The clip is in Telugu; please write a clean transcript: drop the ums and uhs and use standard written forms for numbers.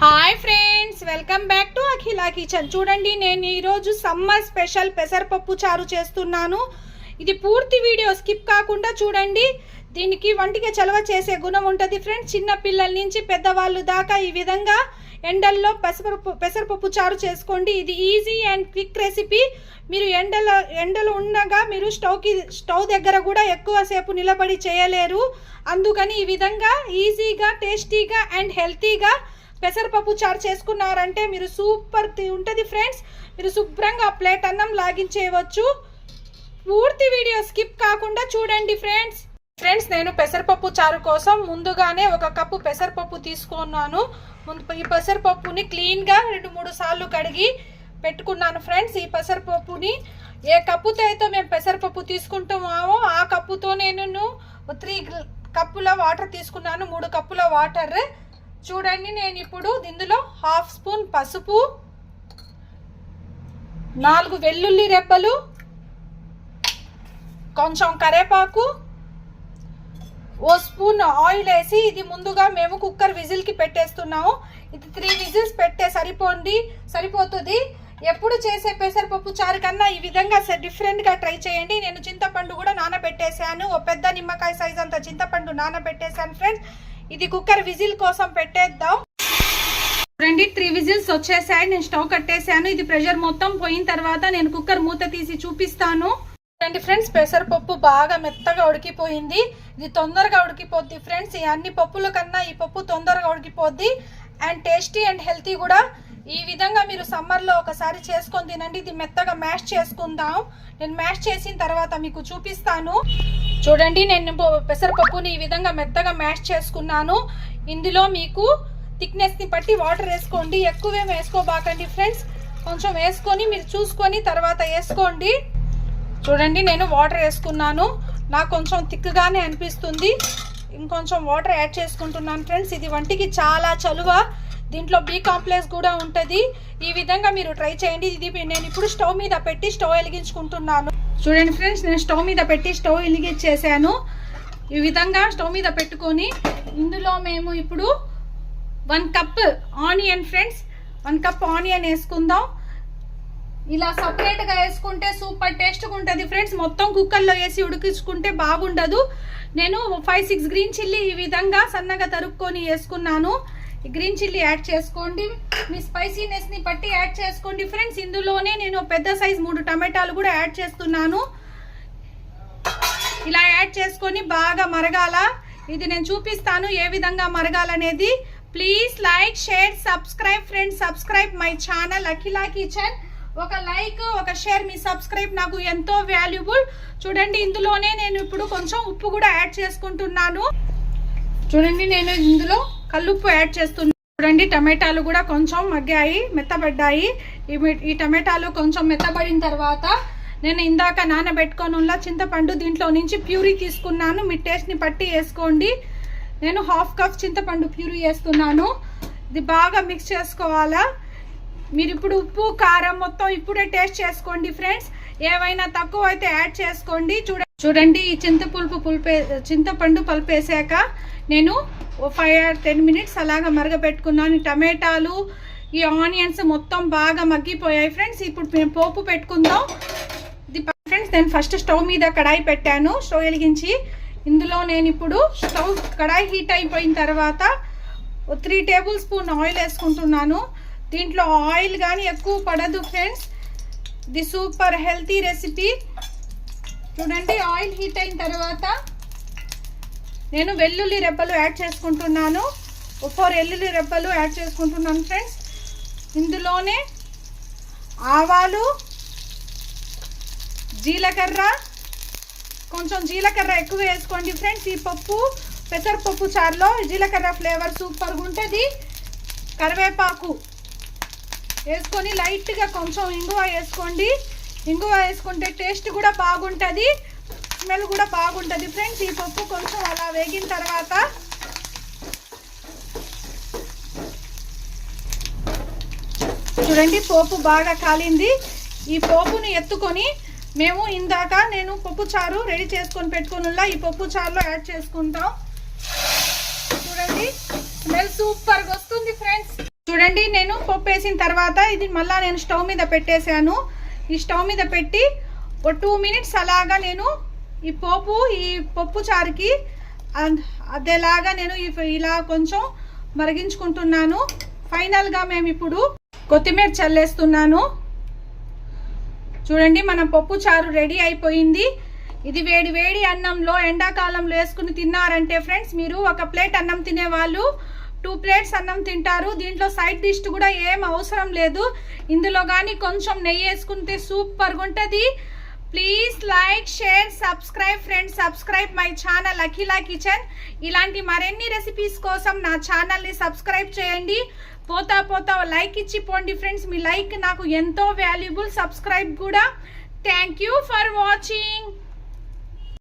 Hi friends, welcome back to Akhila kitchen. చూడండి, నేను ఈరోజు సమ్మర్ స్పెషల్ పెసరపప్పు చారు చేస్తున్నాను. ఇది పూర్తి వీడియో స్కిప్ కాకుండా చూడండి. దీనికి వంటికి చలవ చేసే గుణం ఉంటుంది ఫ్రెండ్స్. చిన్న పిల్లల నుంచి పెద్దవాళ్ళు దాకా ఈ విధంగా ఎండల్లో పెసరపప్పు చారు చేసుకోండి. ఇది ఈజీ అండ్ క్విక్ రెసిపీ. మీరు ఎండలు ఉండగా మీరు స్టవ్ దగ్గర కూడా ఎక్కువసేపు నిలబడి చేయలేరు. అందుకని ఈ విధంగా ఈజీగా, టేస్టీగా అండ్ హెల్తీగా పెసరపప్పు చారు చేసుకున్నారంటే మీరు సూపర్ ఉంటుంది ఫ్రెండ్స్. మీరు శుభ్రంగా ప్లేట్ అన్నం లాగించేయవచ్చు. పూర్తి వీడియో స్కిప్ కాకుండా చూడండి ఫ్రెండ్స్. నేను పెసరపప్పు చారు కోసం ముందుగానే 1 కప్పు పెసరపప్పు తీసుకున్నాను. ఈ పెసరపప్పుని క్లీన్గా 2-3 సార్లు కడిగి పెట్టుకున్నాను ఫ్రెండ్స్. ఈ పెసరపప్పుని ఏ కప్పుతో అయితే మేము పెసరపప్పు తీసుకుంటామో ఆ కప్పుతో నేను 3 కప్పుల వాటర్ తీసుకున్నాను. 3 కప్పుల వాటర్. చూడండి, నేను ఇప్పుడు ఇందులో 1/2 స్పూన్ పసుపు, 4 వెల్లుల్లి రెబ్బలు, కొంచెం కరేపాకు, 1 స్పూన్ ఆయిల్ వేసి ఇది ముందుగా మేము కుక్కర్ విజిల్కి పెట్టేస్తున్నాము. ఇది 3 విజిల్స్ పెట్టే సరిపోతుంది. ఎప్పుడు చేసే పెసరపప్పు చారు కన్నా ఈ విధంగా డిఫరెంట్గా ట్రై చేయండి. నేను చింతపండు కూడా నానబెట్టేశాను. ఒక పెద్ద నిమ్మకాయ సైజ్ అంత చింతపండు నానబెట్టేశాను ఫ్రెండ్స్. ఇది కుక్కర్ విజిల్ కోసం పెట్టేద్దాం. చూడండి, 3 విజిల్స్ వచ్చేసాయి. నేను స్టవ్ కట్టేశాను. ఇది ప్రెషర్ మొత్తం పోయిన తర్వాత నేను కుక్కర్ మూత తీసి చూపిస్తాను. చూడండి ఫ్రెండ్స్, పెసరపప్పు బాగా మెత్తగా ఉడికిపోయింది. ఇది తొందరగా ఉడికిపోద్ది ఫ్రెండ్స్. ఈ అన్ని పప్పుల కన్నా ఈ పప్పు తొందరగా ఉడికిపోద్ది అండ్ టేస్టీ అండ్ హెల్తీ కూడా. ఈ విధంగా మీరు సమ్మర్లో ఒకసారి చేసుకొని తినండి. ఇది మెత్తగా మ్యాష్ చేసుకుందాం. నేను మ్యాష్ చేసిన తర్వాత మీకు చూపిస్తాను. చూడండి, నేను పెసరపప్పుని ఈ విధంగా మెత్తగా మ్యాష్ చేసుకున్నాను. ఇందులో మీకు థిక్నెస్ని బట్టి వాటర్ వేసుకోండి. ఎక్కువేం వేసుకోబాకండి ఫ్రెండ్స్. కొంచెం వేసుకొని మీరు చూసుకొని తర్వాత వేసుకోండి. చూడండి, నేను వాటర్ వేసుకున్నాను. నాకు కొంచెం థిక్గానే అనిపిస్తుంది. ఇంకొంచెం వాటర్ యాడ్ చేసుకుంటున్నాను ఫ్రెండ్స్. ఇది వంటికి చాలా చలువ. దీంట్లో బి కాంప్లెక్స్ కూడా ఉంటుంది. ఈ విధంగా మీరు ట్రై చేయండి. ఇది నేను ఇప్పుడు స్టవ్ మీద పెట్టి స్టవ్ వెలిగించుకుంటున్నాను. చూడండి ఫ్రెండ్స్, నేను స్టవ్ మీద పెట్టి స్టవ్ వెలిగించేసాను. ఈ విధంగా స్టవ్ మీద పెట్టుకొని ఇందులో మేము ఇప్పుడు 1 cup onion friends, 1 cup onion వేసుకుందాం. ఇలా సపరేట్గా వేసుకుంటే సూపర్ టేస్ట్గా ఉంటుంది ఫ్రెండ్స్. మొత్తం కుక్కర్లో వేసి ఉడికించుకుంటే బాగుండదు. నేను 5-6 గ్రీన్ చిల్లీ ఈ విధంగా సన్నగా తరుక్కొని వేసుకున్నాను. ఈ గ్రీన్ చిల్లీ యాడ్ చేసుకోండి. మీ స్పైసీనెస్ని బట్టి యాడ్ చేసుకోండి ఫ్రెండ్స్. ఇందులోనే నేను పెద్ద సైజ్ 3 టమాటాలు కూడా యాడ్ చేస్తున్నాను. ఇలా యాడ్ చేసుకొని బాగా మరగాల. ఇది నేను చూపిస్తాను ఏ విధంగా మరగాలనేది. Please like, share, subscribe friends. Subscribe my channel Akhila kitchen. ఒక లైక్, ఒక షేర్, మీ సబ్స్క్రైబ్ నాకు ఎంతో వాల్యుబుల్. చూడండి, ఇందులోనే నేను ఇప్పుడు కొంచెం ఉప్పు కూడా యాడ్ చేసుకుంటున్నాను. చూడండి, నేను ఇందులో కల్లుప్పు యాడ్ చేస్తున్నాను. చూడండి, టమాటాలు కూడా కొంచెం మగ్గాయి, మెత్తబడ్డాయి. ఈ టమాటాలు కొంచెం మెత్తబడిన తర్వాత నేను ఇందాక నానబెట్టుకొని చింతపండు దీంట్లో నుంచి ప్యూరీ తీసుకున్నాను. మీ టేస్ట్ని బట్టి వేసుకోండి. నేను 1/2 కప్ చింతపండు ప్యూరీ వేస్తున్నాను. ఇది బాగా మిక్స్ చేసుకోవాలా. మీరు ఇప్పుడు ఉప్పు, కారం మొత్తం ఇప్పుడే టేస్ట్ చేసుకోండి ఫ్రెండ్స్. ఏవైనా తక్కువ అయితే యాడ్ చేసుకోండి. చూడండి, ఈ చింతపండు పల్పు వేసాక నేను 5-10 మినిట్స్ అలాగా మరగపెట్టుకున్నాను. టమాటాలు, ఈ ఆనియన్స్ మొత్తం బాగా మగ్గిపోయాయి ఫ్రెండ్స్. ఇప్పుడు మేము పోపు పెట్టుకుందాం. ఇది ఫ్రెండ్స్, నేను ఫస్ట్ స్టవ్ మీద కడాయి పెట్టాను. స్టవ్ వెలిగించి ఇందులో నేను ఇప్పుడు కడాయి హీట్ అయిపోయిన తర్వాత 3 టేబుల్ స్పూన్ ఆయిల్ వేసుకుంటున్నాను. దీంట్లో ఆయిల్ కానీ ఎక్కువ పడదు ఫ్రెండ్స్. ఇది సూపర్ హెల్తీ రెసిపీ. చూడండి, ఆయిల్ హీట్ అయిన తర్వాత నేను వెల్లుల్లి రెబ్బలు యాడ్ చేసుకుంటున్నాను. 4 వెల్లుల్లి రెబ్బలు యాడ్ చేసుకుంటున్నాను ఫ్రెండ్స్. ఇందులోనే ఆవాలు, జీలకర్ర, కొంచెం జీలకర్ర ఎక్కువ వేసుకోండి ఫ్రెండ్స్. ఈ పెసరపప్పు చారులో జీలకర్ర ఫ్లేవర్ సూపర్గా ఉంటుంది. కరివేపాకు వేసుకొని లైట్గా కొంచెం ఇంగువ వేసుకోండి. ఇంగువ వేసుకుంటే టేస్ట్ కూడా బాగుంటుంది, స్మెల్ కూడా బాగుంటుంది ఫ్రెండ్స్. ఈ పప్పు కొంచెం అలా వేగిన తర్వాత చూడండి, పోపు బాగా కాలింది. ఈ పోపుని ఎత్తుకొని మేము ఇందాక నేను పప్పు చారు రెడీ చేసుకొని పెట్టుకుని ఈ పప్పు చారులో యాడ్ చేసుకుంటాం. చూడండి, స్మెల్ సూపర్గా వస్తుంది ఫ్రెండ్స్. చూడండి, నేను పప్పు వేసిన తర్వాత ఇది మళ్ళీ నేను స్టవ్ మీద పెట్టేశాను. ఈ స్టవ్ మీద పెట్టి ఒక 2 మినిట్స్ అలాగా నేను ఈ పప్పు చారుకి అదేలాగా నేను ఇలా కొంచెం మరిగించుకుంటున్నాను. ఫైనల్గా మేము ఇప్పుడు కొత్తిమీర చల్లేస్తున్నాను. చూడండి, మన పప్పు చారు రెడీ అయిపోయింది. ఇది వేడి వేడి అన్నంలో ఎండాకాలంలో వేసుకుని తిన్నారంటే ఫ్రెండ్స్, మీరు ఒక ప్లేట్ అన్నం తినేవాళ్ళు 2 ప్లేట్స్ అన్నం తింటారు. దీంట్లో సైడ్ డిష్ కూడా ఏం అవసరం లేదు. ఇందులో కానీ కొంచెం నెయ్యి వేసుకుంటే సూపర్గా ఉంటుంది. Please like, share, subscribe friends. Subscribe my channel Akhila kitchen. ఇలాంటి మరిన్ని రెసిపీస్ కోసం నా ఛానల్ని సబ్స్క్రైబ్ చేయండి. పోతా లైక్ ఇచ్చి పోండి ఫ్రెండ్స్. మీ లైక్ నాకు ఎంతో వాల్యుబుల్. సబ్స్క్రైబ్ కూడా. Thank you for watching.